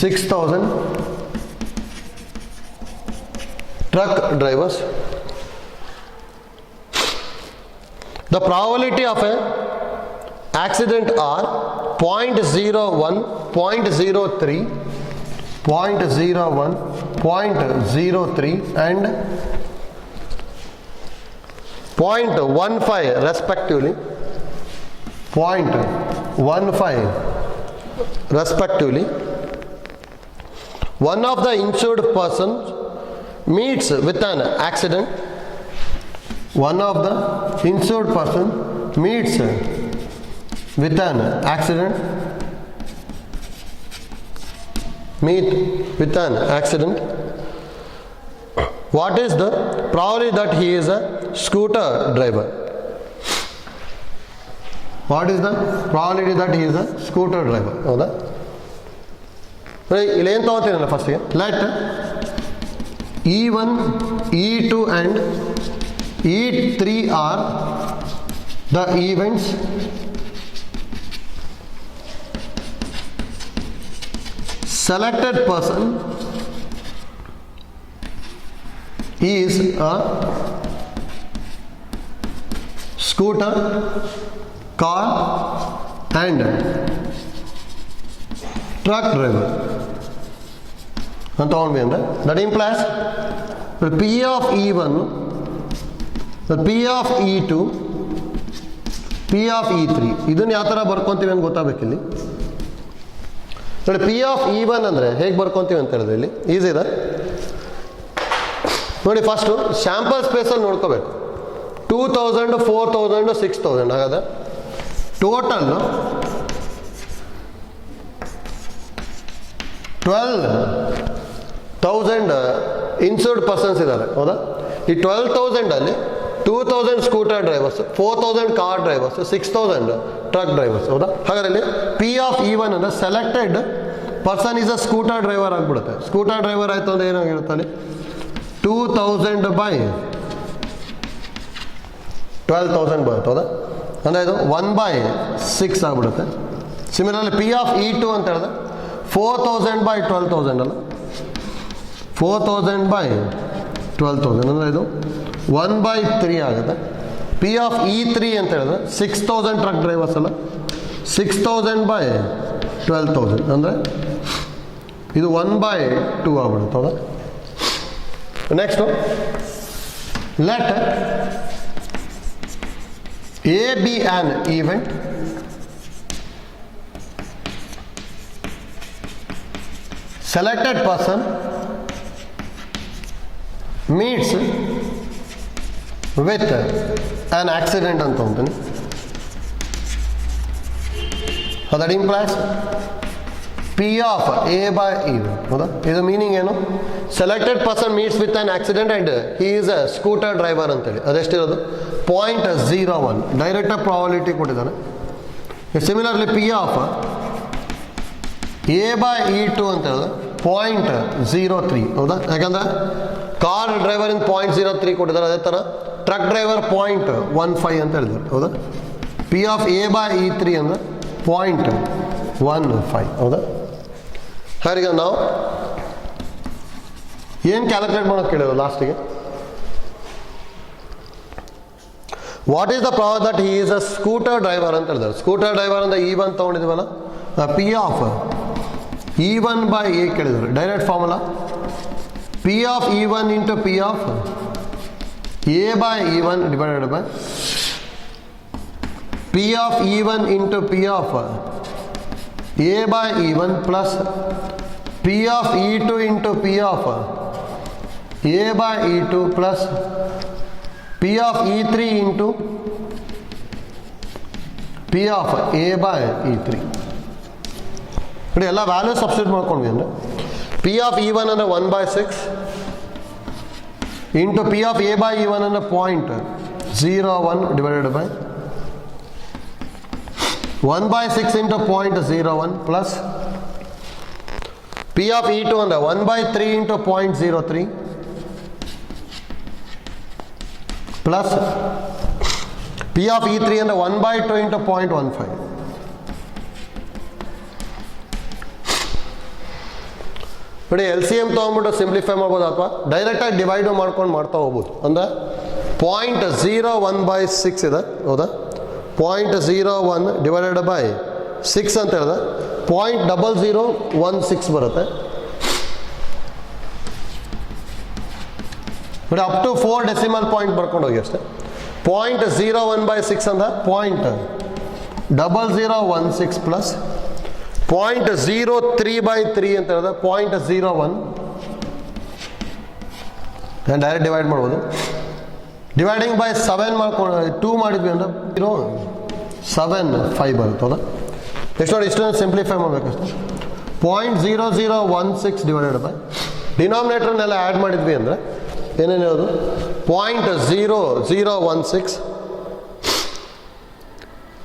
6,000 truck drivers. The probability of an accident are 0.01, 0.03, 0.01, 0.03 and 0.15 respectively. 0.15 respectively. One of the insured persons meets with an accident. One of the insured person meets with an accident. Meet with an accident. What is the probability that he is a scooter driver? What is the probability that he is a scooter driver? ಹೌದಾ? ಇಲ್ಲಿ ಏನು ತಗೋತೀನಲ್ಲ ಫಸ್ಟಿಗೆ, let E1, E2 and E3 are the events selected person is a scooter, car and truck driver ಅಂತ ತಗೊಂಡ್ವಿ ಅಂದರೆ that implies P of E1, P of E2, P of E3 ಇದನ್ನು ಯಾವ ಥರ ಬರ್ಕೊತೀವಿ ಅಂತ ಗೊತ್ತಾಗಬೇಕಿಲ್ಲಿ. ನೋಡಿ P of E1 ಅಂದರೆ ಹೇಗೆ ಬರ್ಕೊತೀವಿ ಅಂತ ಹೇಳಿದ್ರೆ ಇಲ್ಲಿ ಈಸಿ ಇದೆ ನೋಡಿ. ಫಸ್ಟು ಸ್ಯಾಂಪಲ್ ಸ್ಪೇಸಲ್ಲಿ ನೋಡ್ಕೋಬೇಕು. 2000, 4000, 6000 ಹಾಗಾದ್ರೆ ಟೋಟಲ್ 12,000 ಇನ್ಸೂರ್ಡ್ ಪರ್ಸನ್ಸ್ ಇದ್ದಾರೆ ಹೌದಾ. ಈ 12,000ಅಲ್ಲಿ 2,000 scooter drivers, 4,000 car drivers, 6,000 truck drivers ಹೌದಾ. ಹಾಗಾದ್ರೆ P of E1 ಅಂದರೆ selected person is a scooter driver ಆಗಿಬಿಡುತ್ತೆ. ಸ್ಕೂಟರ್ ಡ್ರೈವರ್ ಆಯಿತು ಅಂದರೆ ಏನಾಗಿರುತ್ತೆ ಅಲ್ಲಿ 2,000 by 12,000 ಬರುತ್ತೆ ಹೌದಾ. ಅಂದರೆ ಇದು 1/6 ಆಗಿಬಿಡುತ್ತೆ. ಸಿಮಿಲರ್ಲಿ P of E2 ಅಂತ ಹೇಳಿದ್ರೆ 4,000 by 12,000 ಅಲ್ಲ, 4,000 by 12,000 ಅಂದರೆ ಇದು 1/3 ಆಗುತ್ತೆ. P of E3 ಅಂತ ಹೇಳಿದ್ರೆ 6,000 ಟ್ರಕ್ ಡ್ರೈವರ್ಸ್ ಅಲ್ಲ, 6,000 by 12,000 ಅಂದರೆ ಇದು 1/2 ಆಗ್ಬಿಡುತ್ತೆ ಹೌದಾ. Next let A be an event selected person meets with an accident ಅಂತ ಅಂತೀನಿ. that implies P of A by E1 ಹೌದಾ. ಇದು ಮೀನಿಂಗ್ ಏನು? Selected person meets with on accident and he is a scooter driver ಅಂತೇಳಿ ಅದೆಷ್ಟಿರೋದು 0.01 ಡೈರೆಕ್ಟಾಗಿ probability ಕೊಟ್ಟಿದ್ದಾನೆ. Similarly P of A by E2 ಅಂತ ಹೇಳಿದ್ರೆ 0.03 ಹೌದಾ. ಯಾಕಂದ್ರೆ ಕಾರ್ ಡ್ರೈವರ್ ಇನ್ 0.03 ಕೊಟ್ಟಿದ್ದಾರೆ. ಅದೇ ಥರ ಟ್ರಕ್ ಡ್ರೈವರ್ 0.15 ಅಂತ ಹೇಳಿದ್ದಾರೆ ಹೌದಾ. P of A by E3 ಅಂದರೆ 0.15 ಹೌದಾ. ಹಾಗೆ ನಾವು ಏನು ಕ್ಯಾಲ್ಕುಲೇಟ್ ಮಾಡೋಕೆ ಕೇಳಿದ್ರು ಲಾಸ್ಟಿಗೆ. What is the problem that he is a scooter driver ಅಂತ ಹೇಳಿದ್ದಾರೆ. ಸ್ಕೂಟರ್ ಡ್ರೈವರ್ ಅಂದರೆ E1 ತೊಗೊಂಡಿದ್ದೀವಲ್ಲ, P of E1 by A ಕೇಳಿದ್ರು. Direct formula P of E1 into P of A by E1 divided by P of E1 into P of A by E1 plus P of E2 into P of A by E2 plus P of E3 into P of A by E3 ನೋಡಿ ಎಲ್ಲ value substitute ಮಾಡ್ಕೊಂಡ್ವಿ ಅಂದರೆ P of E1 ಅಂದರೆ 1/6 into P of A by E1 ಅಂದರೆ 0.01 divided by 1/6 into 0.01 plus P of E2 ಅಂದರೆ 1/3 into 0.03 plus P of E3 ಅಂದರೆ 1/2 into 0.15. ನೋಡಿ LCM ತೊಗೊಂಡ್ಬಿಟ್ಟು simplify ಮಾಡ್ಬೋದು ಅಥವಾ ಡೈರೆಕ್ಟಾಗಿ ಡಿವೈಡ್ ಮಾಡ್ಕೊಂಡು ಮಾಡ್ತಾ ಹೋಗ್ಬೋದು. ಅಂದರೆ 0.01/6 ಇದೆ ಹೌದಾ. 0.01 ಡಿವೈಡೆಡ್ ಬೈ 6 ಅಂತ ಹೇಳಿದೆ 0.0016 ಬರುತ್ತೆ ನೋಡಿ. ಅಪ್ ಟು 4 ಡೆಸಿಮಲ್ ಪಾಯಿಂಟ್ ಬರ್ಕೊಂಡು ಹೋಗಿ ಅಷ್ಟೇ. 0.01/6 ಅಂತ 0.0016 ಪ್ಲಸ್ 0.03/3 ಅಂತ ಹೇಳಿದ್ರೆ 0.01. ನಾನು ಡೈರೆಕ್ಟ್ ಡಿವೈಡ್ ಮಾಡ್ಬೋದು. ಡಿವೈಡಿಂಗ್ ಬೈ 7 ಮಾಡ್ಕೊಂಡು 2 ಮಾಡಿದ್ವಿ ಅಂದ್ರೆ 0.75 ಬರುತ್ತೆ. ಹೌದಾ? ಎಷ್ಟು ನೋಡಿ, ಇಷ್ಟೊಂದು ಸಿಂಪ್ಲಿಫೈ ಮಾಡಬೇಕಷ್ಟೆ. 0.0016 ಡಿವೈಡೆಡ್ ಬೈ ಡಿನಾಮಿನೇಟರ್ನೆಲ್ಲ ಆ್ಯಡ್ ಮಾಡಿದ್ವಿ ಅಂದರೆ ಏನೇನು ಹೇಳೋದು 0.0016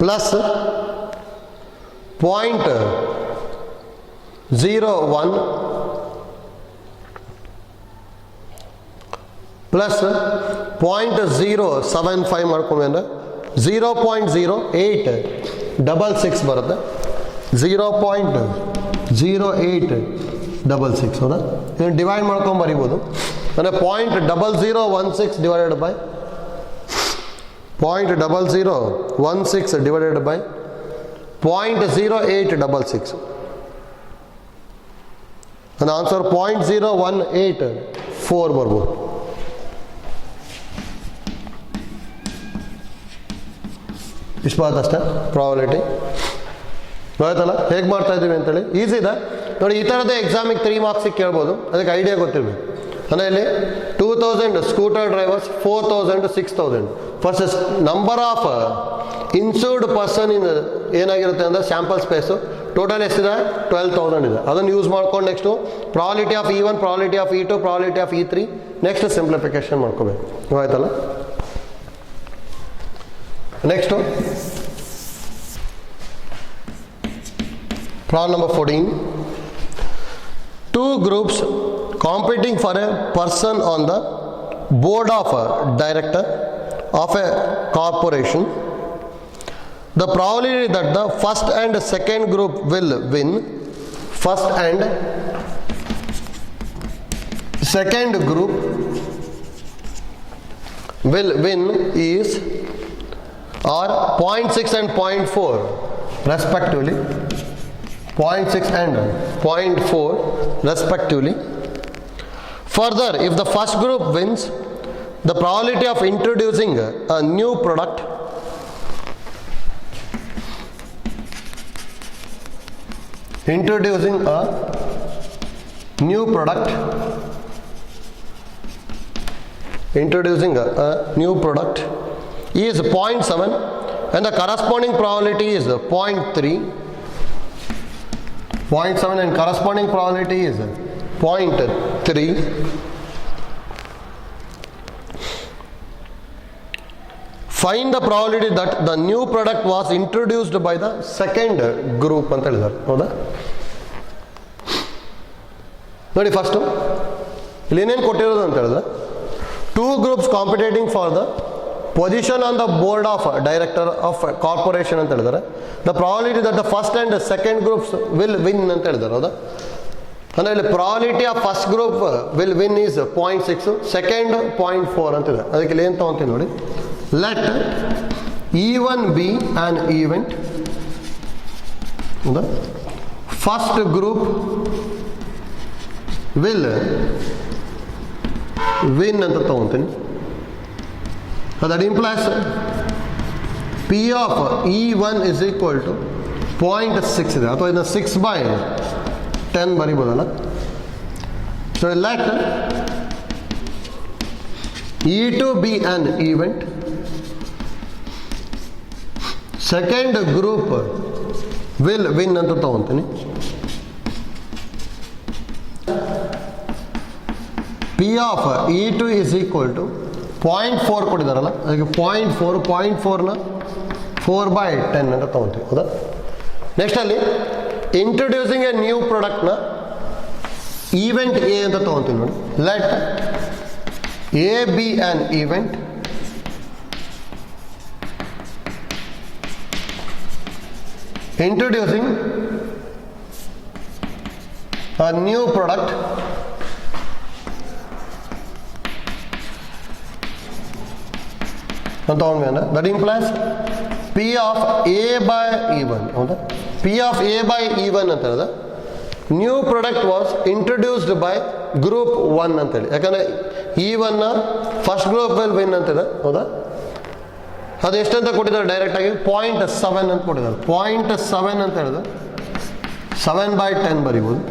ಪ್ಲಸ್ 0.01 ಪ್ಲಸ್ 0.075 ಮಾಡ್ಕೊಂಡ್ವಿ ಅಂದರೆ 0.0866 ಬರುತ್ತೆ. 0.0866. ಹೌದಾ? ಇದನ್ನು ಡಿವೈಡ್ ಮಾಡ್ಕೊಂಡು ಬರಿಬೋದು ಅಂದರೆ 0.0016 ಡಿವೈಡೆಡ್ ಬೈ 0.0016 ಡಿವೈಡೆಡ್ ಬೈ 0.0866. ನನ್ನ ಆನ್ಸರ್ 0.0184 ಬರ್ಬೋದು. ಇಷ್ಟು ಬರುತ್ತಷ್ಟೇ ಪ್ರಾಬಬಿಲಿಟಿ. ಗೊತ್ತಾಯ್ತಲ್ಲ ಹೇಗೆ ಮಾಡ್ತಾ ಇದ್ದೀವಿ ಅಂತೇಳಿ? ಈಸಿ ಇದೆ ನೋಡಿ. ಈ ಥರದ್ದೇ ಎಕ್ಸಾಮಿಗೆ 3 ಮಾರ್ಕ್ಸಿಗೆ ಕೇಳ್ಬೋದು, ಅದಕ್ಕೆ ಐಡಿಯಾ ಗೊತ್ತಿರಬೇಕು. ಅಂದರೆ ಇಲ್ಲಿ 2000 ಸ್ಕೂಟರ್ ಡ್ರೈವರ್ಸ್, 4000 6000 ಫರ್ಸಸ್ number of insured person in ಏನಾಗಿರುತ್ತೆ ಅಂದರೆ ಸ್ಯಾಂಪಲ್ ಸ್ಪೇಸು ಟೋಟಲ್ ಎಷ್ಟಿದೆ 12,000 ಇದೆ. ಅದನ್ನು ಯೂಸ್ ಮಾಡ್ಕೊಂಡು next probability of E1, probability of E2, probability of E3 next simplification ಮಾಡ್ಕೋಬೇಕು. ಆಯ್ತಲ್ಲ? Next problem number 14. 2 groups competing for a person on the board of a director of a corporation. The probability that the first and second group will win, first and second group will win is are 0.6 and 0.4 respectively. 0.6 and 0.4 respectively. Further, if the first group wins, the probability of introducing a new product is 0.7 and the corresponding probability is 0.3. 0.7 and corresponding probability is 0.3. Find the probability that the new product was introduced by the second group ಅಂತ ಹೇಳಿದ್ದಾರೆ. ಹೌದಾ? ನೋಡಿ, first ಇಲ್ಲಿ ಏನೇನು ಕೊಟ್ಟಿರೋದು ಅಂತ ಹೇಳಿದ್ರೆ 2 groups competing for the position on the board of director of corporation ಅಂತ ಹೇಳಿದ್ದಾರೆ. The probability that the first and second groups will win ಅಂತ ಹೇಳಿದ್ದಾರೆ. ಹೌದಾ? ಅಂದರೆ ಇಲ್ಲಿ probability of first group will win is 0.6, second 0.4 ಅಂತಿದೆ. ಅದಕ್ಕೆ ಇಲ್ಲಿ ಏನು ತೊಗೊತೀವಿ ನೋಡಿ. Let E1 be an event. ಹೌದಾ? ಫಸ್ಟ್ ಗ್ರೂಪ್ ವಿಲ್ ವಿನ್ ಅಂತ ತೊಗೊತೀನಿ. That implies P of E1 is equal to 0.6 ಇದೆ, ಅಥವಾ ಇದನ್ನು 6/10 ಬರಿಬೋದಲ್ಲ. So let E2 be an event. Second group will win ಅಂತ ತಗೊತೀನಿ. P of E2 is equal to 0.4 ಕೊಟ್ಟಿದ್ದಾರಲ್ಲ, ಅದಕ್ಕೆ 0.4ನ 4/10 ಅಂತ ತಗೊತೀವಿ. ಹೌದಾ? ನೆಕ್ಸ್ಟ್ ಅಲ್ಲಿ ಇಂಟ್ರೊಡ್ಯೂಸಿಂಗ್ ಎ ನ್ಯೂ ಪ್ರಾಡಕ್ಟ್ನ ಈವೆಂಟ್ ಎ ಅಂತ ತಗೊತೀವಿ ನೋಡಿ. Let A B on event. Introducing a new product that implies P of A by E1. P of A by E one ಅಂತ ಹೇಳಿದ್ರೆ new product was introduced by group 1 ಅಂತೇಳಿ. ಯಾಕಂದರೆ ಇ ಒನ್ನ ಫಸ್ಟ್ ಗ್ರೂಪ್ ವೆಲ್ ವಿನ್ ಅಂತಿದೆ, ಹೌದಾ? ಅದು ಎಷ್ಟಂತ ಕೊಟ್ಟಿದ್ದಾರೆ ಡೈರೆಕ್ಟಾಗಿ 0.7 ಅಂತ ಕೊಟ್ಟಿದ್ದಾರೆ. 0.7 ಅಂತ ಹೇಳಿದ್ರೆ 7/10 ಬರಿಬೋದು.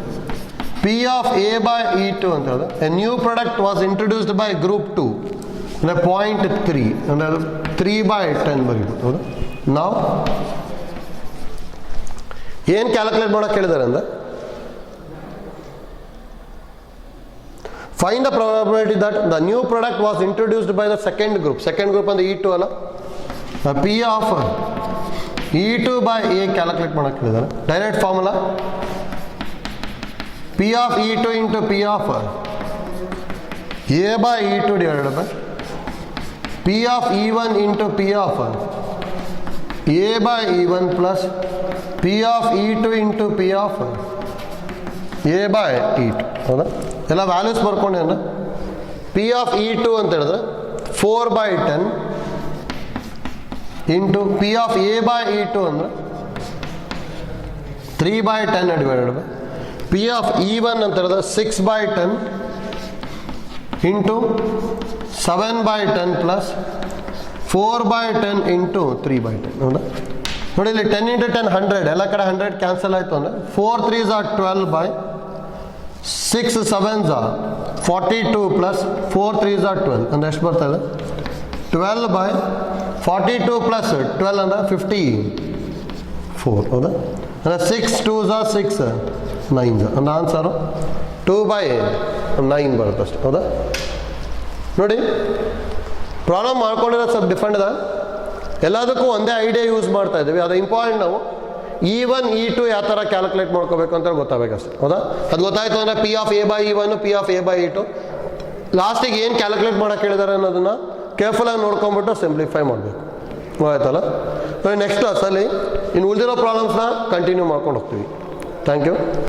P of A by E two ಅಂತ ಹೇಳಿದ್ರೆ a new product was introduced by group 2 ಅಂದರೆ 0.3 ಅಂದರೆ ಅದು 3/10 ಬರಿಬೋದು, ಹೌದಾ? ನಾವು ಏನು ಕ್ಯಾಲ್ಕುಲೇಟ್ ಮಾಡೋಕೆ ಕೇಳಿದ್ದಾರೆ ಅಂದರೆ find the probability that the new product was introduced by the second group ಅಂದರೆ E2 ಅಲ್ಲ, P of E2 by A calculate ಮಾಡೋಕೆ ಹೇಳಿದ್ದಾರೆ. Direct formula P of E2 into P of A by E2 divided by P of E1 into P of A by E1 plus P of E2 into P of A by E2, ಹೌದಾ? ಎಲ್ಲ values ಬರ್ಕೊಂಡೆ. P of E2 ಅಂತ ಹೇಳಿದ್ರೆ 4/10 into P of A by E2 ಅಂದರೆ 3/10 divided by P of E1 ಅಂತ ಹೇಳಿದ್ರೆ 6/10 into 7/10 plus 4/10 into 3/10, ಹೌದಾ? ನೋಡಿ ಇಲ್ಲಿ 10 × 10 100, ಎಲ್ಲ ಕಡೆ 100 ಕ್ಯಾನ್ಸಲ್ ಆಯಿತು ಅಂದರೆ 4 3s are 12 by 6 7s are 42 plus 4 3s are 12 ಅಂದರೆ ಎಷ್ಟು ಬರ್ತಾ ಇದೆ? 12/42 ಪ್ಲಸ್ 12 ಅಂದರೆ 54, ಹೌದಾ? ಅಂದರೆ 6 2s are 6 9s ಅಂದರೆ ಆನ್ಸರು 2/9 ಬರುತ್ತೆ ಅಷ್ಟೆ, ಹೌದಾ? ನೋಡಿ ಪ್ರಾಬ್ಲಮ್ ಮಾಡ್ಕೊಂಡಿರೋದು ಸ್ವಲ್ಪ ಡಿಫ್ರೆಂಟ್ ಇದೆ. ಎಲ್ಲದಕ್ಕೂ ಒಂದೇ ಐಡಿಯಾ ಯೂಸ್ ಮಾಡ್ತಾ ಇದ್ದೀವಿ. ಅದು ಇಂಪಾರ್ಟೆಂಟ್. ನಾವು E1 E2 ಯಾವ ಥರ ಕ್ಯಾಲ್ಕುಲೇಟ್ ಮಾಡ್ಕೋಬೇಕು ಅಂತ ಗೊತ್ತಾಗಬೇಕಷ್ಟೆ, ಹೌದಾ? ಅದು ಗೊತ್ತಾಯಿತು ಅಂದರೆ P of A by E1 P of A by E2 ಲಾಸ್ಟಿಗೆ ಏನು ಕ್ಯಾಲ್ಕುಲೇಟ್ ಮಾಡೋಕೆ ಹೇಳಿದ್ದಾರೆ ಅನ್ನೋದನ್ನು ಕೇರ್ಫುಲ್ಲಾಗಿ ನೋಡ್ಕೊಂಬಿಟ್ಟು ಸಿಂಪ್ಲಿಫೈ ಮಾಡಬೇಕು, ಆಯ್ತಲ್ಲ? ನೆಕ್ಸ್ಟ್ ಕ್ಲಾಸಲ್ಲಿ ಇನ್ನು ಉಳಿದಿರೋ ಪ್ರಾಬ್ಲಮ್ಸ್ನ ಕಂಟಿನ್ಯೂ ಮಾಡ್ಕೊಂಡು ಹೋಗ್ತೀವಿ. Thank you.